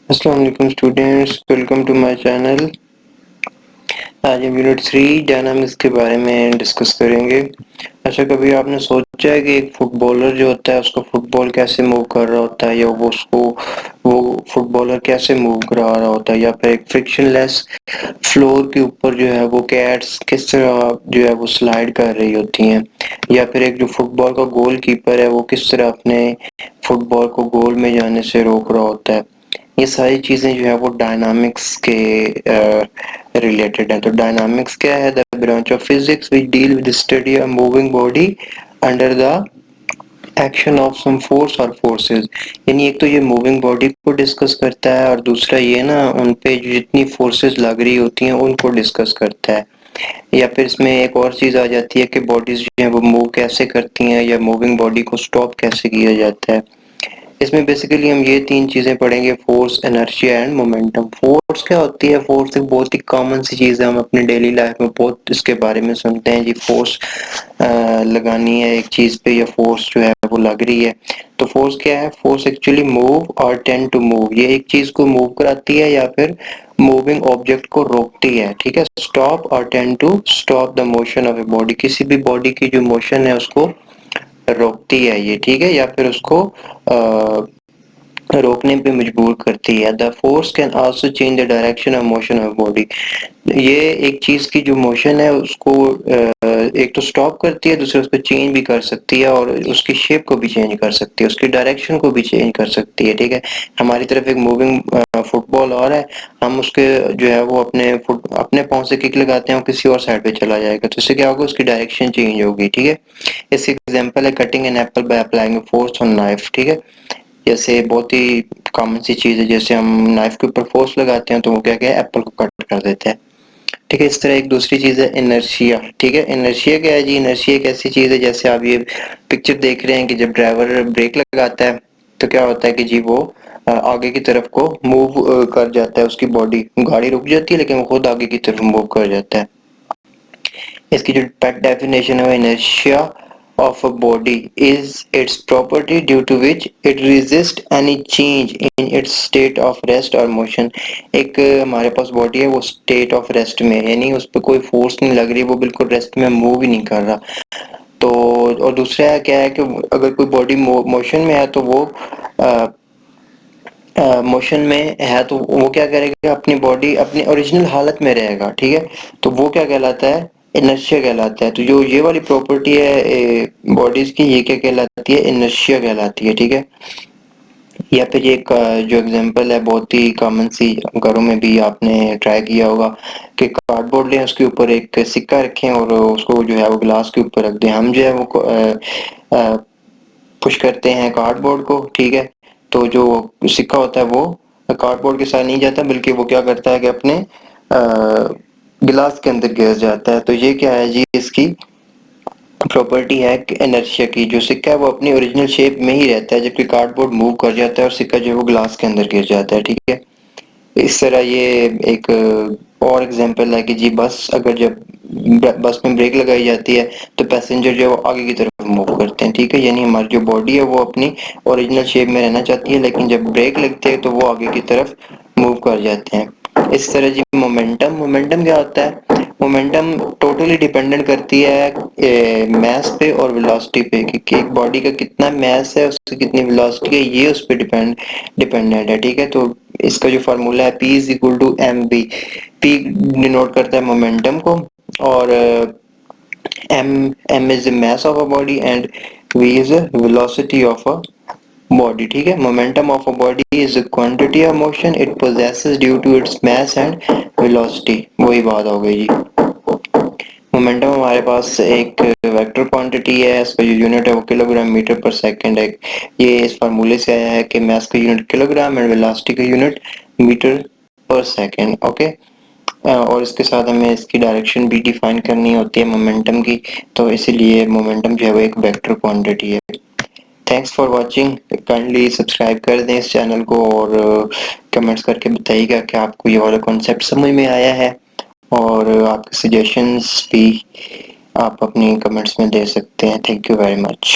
अस्सलाम वालेकुम students, welcome to my channel. आज हम यूनिट 3 डायनामिक्स के बारे में डिस्कस करेंगे। अच्छा, कभी आपने सोचा है कि एक फुटबॉलर जो होता है उसको फुटबॉल कैसे मूव कर रहा होता है, या वो फुटबॉलर कैसे मूव करा रहा होता है, या फिर एक फ्रिक्शनलेस फ्लोर के ऊपर जो है वो कैट्स किस तरह जो है वो स्लाइड कर रही होती हैं, या फिर एक जो फुटबॉल का गोल कीपर है वो किस तरह अपने फुटबॉल को गोल में जाने से रोक रहा होता है। ये सारी चीजें जो है वो डायनामिक्स के रिलेटेड हैं। तो डायनामिक्स क्या है? The branch of physics which deal with study of moving body under the action of some force और फोर्सेस। यानी एक तो ये मूविंग बॉडी को डिस्कस करता है, और दूसरा ये ना उन पे जितनी फोर्सेस लग रही होती हैं उनको डिस्कस करता है। या फिर इसमें एक और चीज आ जाती है कि बॉडीज जो है वो मूव कैसे करती हैं, या मूविंग बॉडी को स्टॉप कैसे किया जाता है। इसमें बेसिकली हम ये तीन चीजें पढ़ेंगे: force, inertia and momentum. Force क्या होती है? फोर्स एक बहुत ही कॉमन सी चीज है, हम अपने डेली लाइफ में बहुत इसके बारे में सुनते हैं जी। फोर्स लगानी है एक चीज पे, या फोर्स जो है वो लग रही है। तो फोर्स क्या है? फोर्स एक्चुअली मूव और टेंड टू मूव, ये एक चीज को मूव कराती है या फिर मूविंग ऑब्जेक्ट को रोकती है। ठीक है, स्टॉप और tend to stop the motion of a body, किसी भी बॉडी की जो मोशन है उसको रोकती है ये। ठीक है, या फिर उसको रोकने पे मजबूर करती है। The force can also change the direction of motion of body. ये एक चीज की जो मोशन है उसको एक तो स्टॉप करती है, दूसरा उसको चेंज भी कर सकती है, और उसकी शेप को भी चेंज कर सकती है, उसकी डायरेक्शन को भी चेंज कर सकती है। ठीक है, हमारी तरफ एक मूविंग फुटबॉल और है, हम उसके जो है वो अपने पांव से किक लगाते हैं, वो किसी और साइड पे चला जाएगा, तो इससे क्या होगा? उसकी डायरेक्शन चेंज होगी। ठीक है, इसका एग्जांपल है cutting an apple by applying force on knife. ठीक है, जैसे बहुत ही कॉमन सी चीज है, जैसे हम नाइफ के ऊपर फोर्स लगाते हैं तो वो क्या है? एप्पल को कट कर देता है। ठीक है, इस तरह एक दूसरी चीज है इनर्शिया। ठीक है, इनर्शिया क्या है जी? इनर्शिया एक ऐसी चीज है, जैसे आप ये पिक्चर देख रहे हैं कि जब ड्राइवर ब्रेक लगाता है तो क्या होता है कि जी वो आगे की तरफ को मूव कर जाता है, उसकी बॉडी, गाड़ी रुक जाती है लेकिन वो खुद आगे की तरफ मूव कर जाता है। इसकी जो पेट डेफिनेशन है, inertia of a body is its property due to which it resists any change in its state of rest or motion। एक हमारे पास बॉडी है वो स्टेट ऑफ रेस्ट में, यानी उस पर कोई फोर्स नहीं लग रही, वो बिल्कुल रेस्ट में मूव ही नहीं कर रहा। तो और दूसरा क्या है कि अगर कोई बॉडी मोशन में है तो वो मोशन में है तो वो क्या करेगा? अपनी बॉडी अपनी ओरिजिनल हालत में रहेगा। ठीक है, तो वो क्या कहलाता है? इनर्शिया कहलाता है। तो जो ये वाली प्रॉपर्टी है बॉडीज की, ये क्या कहलाती है? इनर्शिया कहलाती है। ठीक है, या फिर एक जो एग्जांपल है बहुत ही कॉमन सी, घरों में भी आपने ट्राई किया होगा कि कार्डबोर्ड लें, उसके ऊपर एक सिक्का रखें और उसको जो है वो ग्लास के ऊपर रख दें। हम जो है वो पुश करते हैं कार्डबोर्ड को। ठीक है, तो जो सिक्का होता है वो कार्डबोर्ड के साथ नहीं जाता, बल्कि वो क्या करता है कि अपने गिलास के अंदर गिर जाता है। तो ये क्या है जी? इसकी प्रॉपर्टी है कि इनर्शिया की, जो सिक्का है वो अपनी ओरिजिनल शेप में ही रहता है, जबकि कार्डबोर्ड मूव कर जाता है और सिक्का जो है वो ग्लास के अंदर गिर जाता है। ठीक है, इस तरह ये एक और एग्जांपल है कि जी बस अगर जब बस में ब्रेक लगाई जाती है तो पैसेंजर जो है वो आगे की तरफ मूव करते हैं। ठीक है, यानी हमारी जो बॉडी है वो अपनी ओरिजिनल शेप में रहना चाहती है, लेकिन जब ब्रेक लगती है तो वो आगे की तरफ मूव कर जाते हैं। इस तरह जी मोमेंटम, मोमेंटम क्या होता है? मोमेंटम टोटली डिपेंडेंट करती है मास पे और वेलोसिटी पे, कि एक बॉडी का कितना मास है, उसकी कितनी वेलोसिटी है, ये उस पर डिपेंडेंट है। ठीक है, तो इसका जो फार्मूला है P is equal to M B. P denote करता है मोमेंटम को, और m is the mass of a body and v is the velocity of a body. ठीक है, momentum of a body is the quantity of motion it possesses due to its mass and velocity. वही बात हो गई जी। Momentum हमारे पास एक vector quantity है, इसका जो यूनिट है वो किलोग्राम मीटर पर सेकंड है। ये इस फार्मूले से आया है कि मास का यूनिट किलोग्राम एंड वेलोसिटी का यूनिट मीटर पर सेकंड। ओके, और इसके साथ हमें इसकी डायरेक्शन भी डिफाइन करनी होती है मोमेंटम की, तो इसीलिए मोमेंटम जो है वो एक वेक्टर क्वांटिटी है। Thanks for watching, kindly subscribe कर दें इस चैनल को, और कमेंट्स करके बताइएगा कि आपको ये वाला कॉन्सेप्ट समझ में आया है, और आपके सजेशंस भी आप अपनी कमेंट्स में दे सकते हैं। Thank you very much.